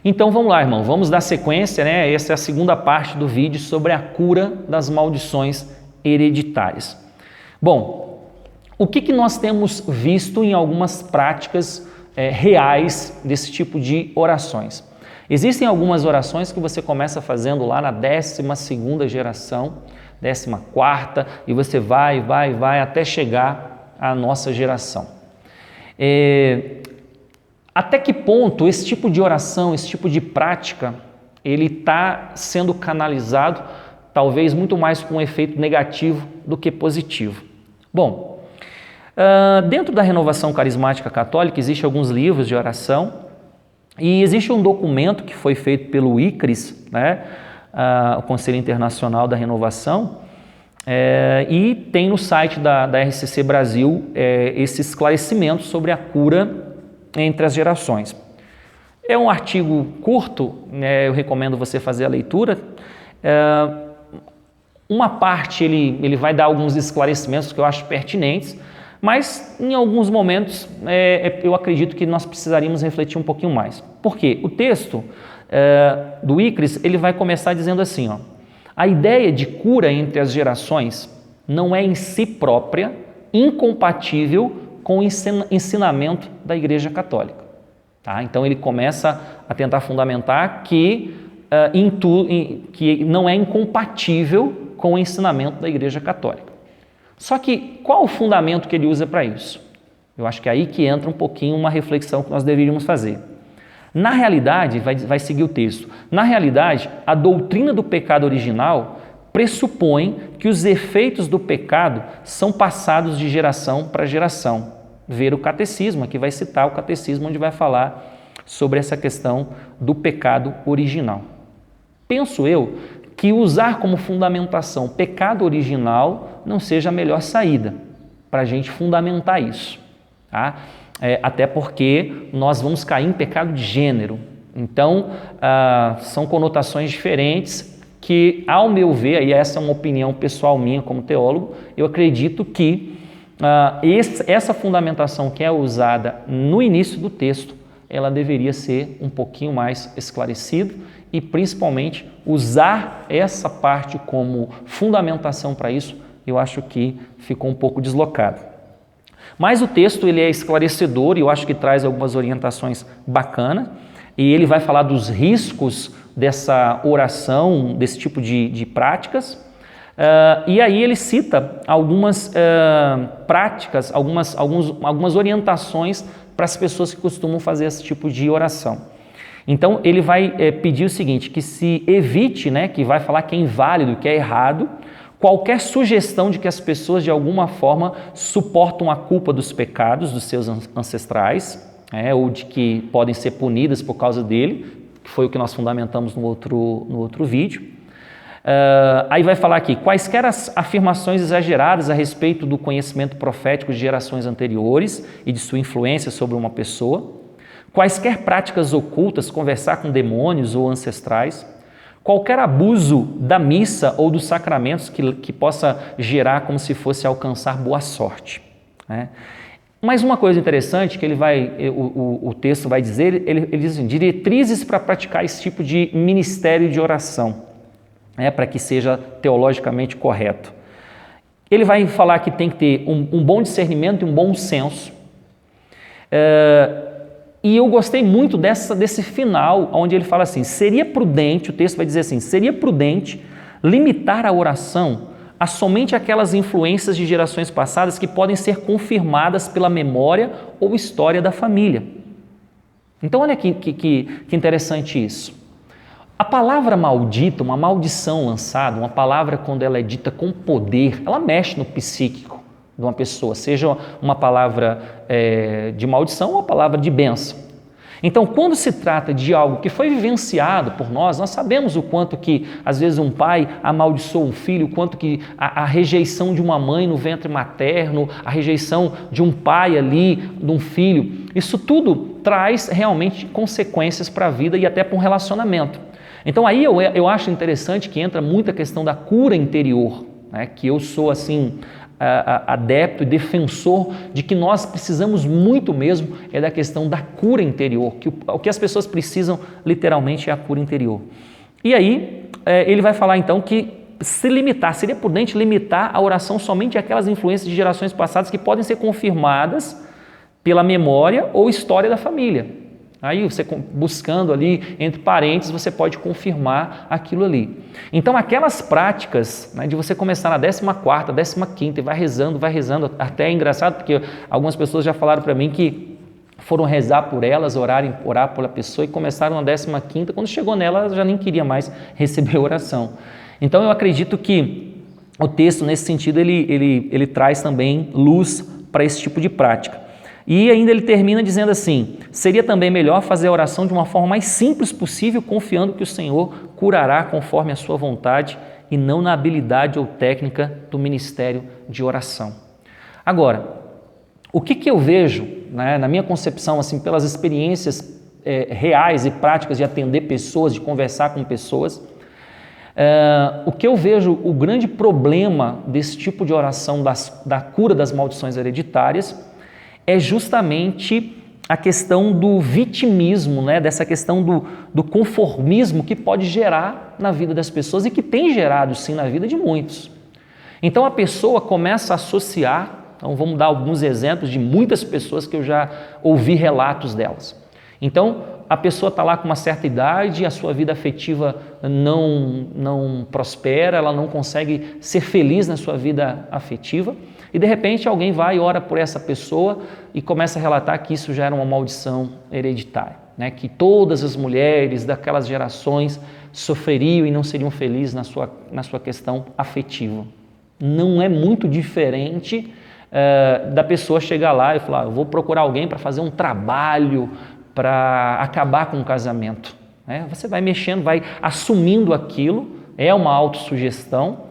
Então vamos lá, irmão, vamos dar sequência, né? Essa é a segunda parte do vídeo sobre a cura das maldições hereditárias. Bom, o que nós temos visto em algumas práticas reais desse tipo de orações? Existem algumas orações que você começa fazendo lá na 12ª geração, 14ª, e você vai até chegar à nossa geração. Até que ponto esse tipo de oração, esse tipo de prática, ele está sendo canalizado, talvez muito mais com um efeito negativo do que positivo? Bom, dentro da Renovação Carismática Católica existem alguns livros de oração e existe um documento que foi feito pelo ICRIS, né, o Conselho Internacional da Renovação, e tem no site da RCC Brasil esse esclarecimento sobre a cura entre as gerações. É um artigo curto, eu recomendo você fazer a leitura. Uma parte ele vai dar alguns esclarecimentos que eu acho pertinentes, mas em alguns momentos eu acredito que nós precisaríamos refletir um pouquinho mais. Por quê? O texto do ICRIS ele vai começar dizendo assim, ó, a ideia de cura entre as gerações não é em si própria incompatível com o ensinamento da Igreja Católica. Tá? Então ele começa a tentar fundamentar que não é incompatível com o ensinamento da Igreja Católica. Só que qual o fundamento que ele usa para isso? Eu acho que é aí que entra um pouquinho uma reflexão que nós deveríamos fazer. Na realidade, vai seguir o texto, na realidade, a doutrina do pecado original pressupõe que os efeitos do pecado são passados de geração para geração. Ver o catecismo, aqui vai citar o catecismo onde vai falar sobre essa questão do pecado original. Penso eu que usar como fundamentação pecado original não seja a melhor saída para a gente fundamentar isso, tá? Até porque nós vamos cair em pecado de gênero. Então, são conotações diferentes que, ao meu ver, e essa é uma opinião pessoal minha como teólogo, eu acredito que essa fundamentação que é usada no início do texto, ela deveria ser um pouquinho mais esclarecida e, principalmente, usar essa parte como fundamentação para isso, eu acho que ficou um pouco deslocado. Mas o texto ele é esclarecedor e eu acho que traz algumas orientações bacanas e ele vai falar dos riscos dessa oração, desse tipo de práticas. E aí ele cita algumas práticas, algumas orientações para as pessoas que costumam fazer esse tipo de oração. Então ele vai pedir o seguinte, que se evite, né, que vai falar que é inválido, que é errado, qualquer sugestão de que as pessoas de alguma forma suportam a culpa dos pecados dos seus ancestrais, ou de que podem ser punidas por causa dele, que foi o que nós fundamentamos no outro vídeo. Aí vai falar aqui, quaisquer afirmações exageradas a respeito do conhecimento profético de gerações anteriores e de sua influência sobre uma pessoa, quaisquer práticas ocultas, conversar com demônios ou ancestrais, qualquer abuso da missa ou dos sacramentos que possa gerar como se fosse alcançar boa sorte, né? Mas uma coisa interessante que o texto vai dizer, ele diz assim, diretrizes para praticar esse tipo de ministério de oração, para que seja teologicamente correto. Ele vai falar que tem que ter um bom discernimento e um bom senso. E eu gostei muito desse final, onde ele fala assim, seria prudente, o texto vai dizer assim, seria prudente limitar a oração a somente aquelas influências de gerações passadas que podem ser confirmadas pela memória ou história da família. Então olha que interessante isso. A palavra maldita, uma maldição lançada, uma palavra quando ela é dita com poder, ela mexe no psíquico de uma pessoa, seja uma palavra de maldição ou uma palavra de bênção. Então, quando se trata de algo que foi vivenciado por nós sabemos o quanto que, às vezes, um pai amaldiçoa um filho, o quanto que a rejeição de uma mãe no ventre materno, a rejeição de um pai ali, de um filho, isso tudo traz realmente consequências para a vida e até para um relacionamento. Então, aí eu acho interessante que entra muito a questão da cura interior, né? Que eu sou, assim, adepto e defensor de que nós precisamos muito mesmo é da questão da cura interior, que o que as pessoas precisam literalmente é a cura interior. E aí ele vai falar então que seria prudente limitar a oração somente àquelas influências de gerações passadas que podem ser confirmadas pela memória ou história da família. Aí você buscando ali entre parênteses, você pode confirmar aquilo ali. Então aquelas práticas, né, de você começar na 14ª, 15ª e vai rezando, até é engraçado porque algumas pessoas já falaram para mim que foram rezar por elas, orar pela pessoa e começaram na 15ª, quando chegou nela ela já nem queria mais receber oração. Então eu acredito que o texto nesse sentido ele traz também luz para esse tipo de prática. E ainda ele termina dizendo assim: seria também melhor fazer a oração de uma forma mais simples possível, confiando que o Senhor curará conforme a sua vontade e não na habilidade ou técnica do ministério de oração. Agora, o que eu vejo, né, na minha concepção, assim, pelas experiências reais e práticas de atender pessoas, de conversar com pessoas, o que eu vejo, o grande problema desse tipo de oração da cura das maldições hereditárias é justamente a questão do vitimismo, né? Dessa questão do conformismo que pode gerar na vida das pessoas e que tem gerado sim na vida de muitos. Então a pessoa começa a associar, então vamos dar alguns exemplos de muitas pessoas que eu já ouvi relatos delas. Então a pessoa está lá com uma certa idade, a sua vida afetiva não prospera, ela não consegue ser feliz na sua vida afetiva, e de repente alguém vai e ora por essa pessoa e começa a relatar que isso já era uma maldição hereditária, né? Que todas as mulheres daquelas gerações sofreriam e não seriam felizes na sua questão afetiva. Não é muito diferente da pessoa chegar lá e falar: eu vou procurar alguém para fazer um trabalho para acabar com o casamento, né? Você vai mexendo, vai assumindo aquilo, é uma autossugestão,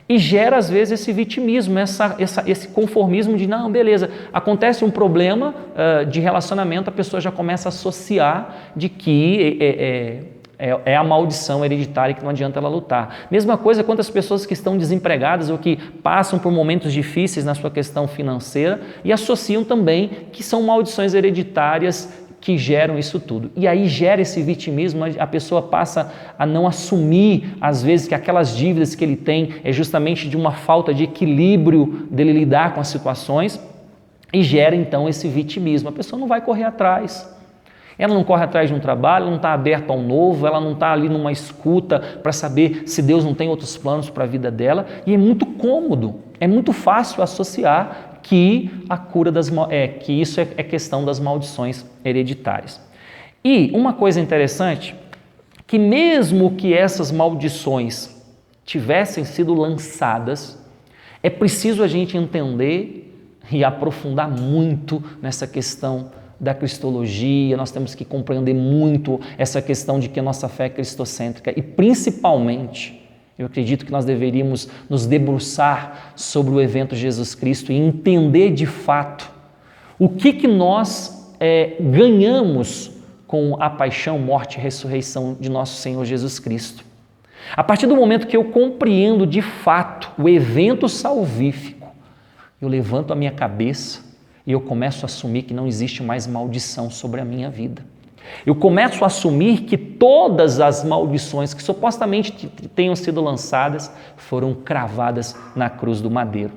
e gera às vezes esse vitimismo, esse conformismo de não, beleza, acontece um problema de relacionamento, a pessoa já começa a associar de que é a maldição hereditária que não adianta ela lutar. Mesma coisa quanto as pessoas que estão desempregadas ou que passam por momentos difíceis na sua questão financeira e associam também que são maldições hereditárias que geram isso tudo. E aí gera esse vitimismo, a pessoa passa a não assumir, às vezes, que aquelas dívidas que ele tem é justamente de uma falta de equilíbrio dele lidar com as situações e gera, então, esse vitimismo. A pessoa não vai correr atrás. Ela não corre atrás de um trabalho, não está aberta ao novo, ela não está ali numa escuta para saber se Deus não tem outros planos para a vida dela. E é muito cômodo, é muito fácil associar que a cura que isso é questão das maldições hereditárias. E uma coisa interessante, que mesmo que essas maldições tivessem sido lançadas, é preciso a gente entender e aprofundar muito nessa questão da cristologia, nós temos que compreender muito essa questão de que a nossa fé é cristocêntrica e principalmente eu acredito que nós deveríamos nos debruçar sobre o evento Jesus Cristo e entender de fato o que nós ganhamos com a paixão, morte e ressurreição de nosso Senhor Jesus Cristo. A partir do momento que eu compreendo de fato o evento salvífico, eu levanto a minha cabeça e eu começo a assumir que não existe mais maldição sobre a minha vida. Eu começo a assumir que todas as maldições que supostamente tenham sido lançadas foram cravadas na cruz do madeiro.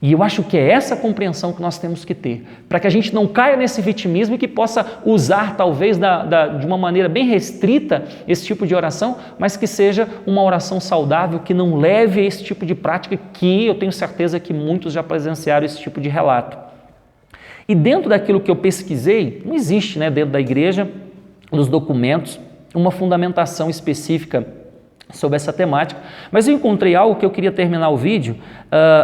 E eu acho que é essa compreensão que nós temos que ter, para que a gente não caia nesse vitimismo e que possa usar talvez de uma maneira bem restrita esse tipo de oração, mas que seja uma oração saudável, que não leve a esse tipo de prática, que eu tenho certeza que muitos já presenciaram esse tipo de relato. E dentro daquilo que eu pesquisei, não existe, né, dentro da igreja, nos documentos, uma fundamentação específica sobre essa temática, mas eu encontrei algo que eu queria terminar o vídeo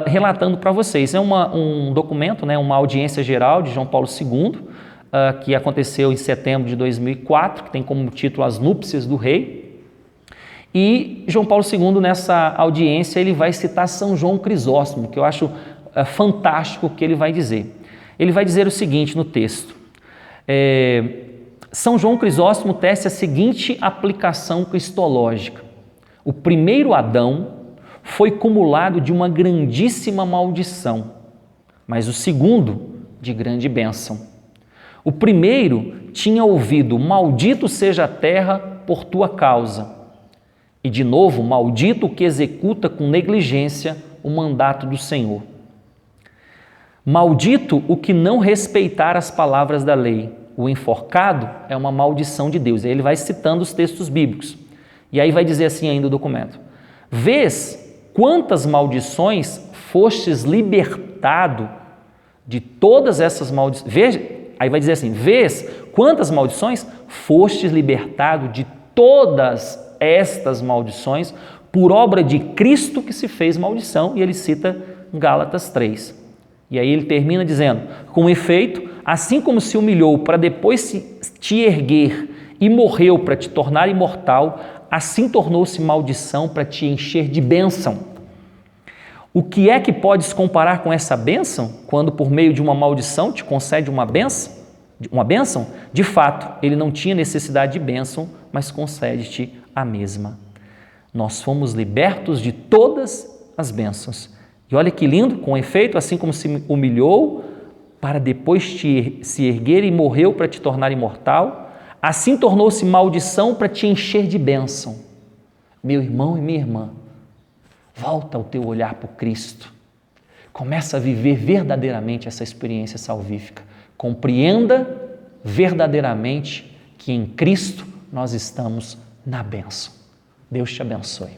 relatando para vocês. É um documento, né, uma audiência geral de João Paulo II, que aconteceu em setembro de 2004, que tem como título As Núpcias do Rei. E João Paulo II, nessa audiência, ele vai citar São João Crisóstomo, que eu acho fantástico o que ele vai dizer. Ele vai dizer o seguinte no texto: São João Crisóstomo tece a seguinte aplicação cristológica: o primeiro Adão foi cumulado de uma grandíssima maldição, mas o segundo, de grande bênção. O primeiro tinha ouvido: maldito seja a terra por tua causa. E de novo, maldito o que executa com negligência o mandato do Senhor. Maldito o que não respeitar as palavras da lei. O enforcado é uma maldição de Deus. Aí ele vai citando os textos bíblicos. E aí vai dizer assim ainda o documento: vês quantas maldições fostes libertado de todas essas maldições. Aí vai dizer assim: vês quantas maldições fostes libertado de todas estas maldições por obra de Cristo que se fez maldição. E ele cita Gálatas 3. E aí ele termina dizendo: com efeito, assim como se humilhou para depois te erguer e morreu para te tornar imortal, assim tornou-se maldição para te encher de bênção. O que é que podes comparar com essa bênção, quando por meio de uma maldição te concede uma bênção? De fato, ele não tinha necessidade de bênção, mas concede-te a mesma. Nós fomos libertos de todas as bênçãos. E olha que lindo, com efeito, assim como se humilhou para depois se erguer e morreu para te tornar imortal, assim tornou-se maldição para te encher de bênção. Meu irmão e minha irmã, volta o teu olhar para o Cristo. Começa a viver verdadeiramente essa experiência salvífica. Compreenda verdadeiramente que em Cristo nós estamos na bênção. Deus te abençoe.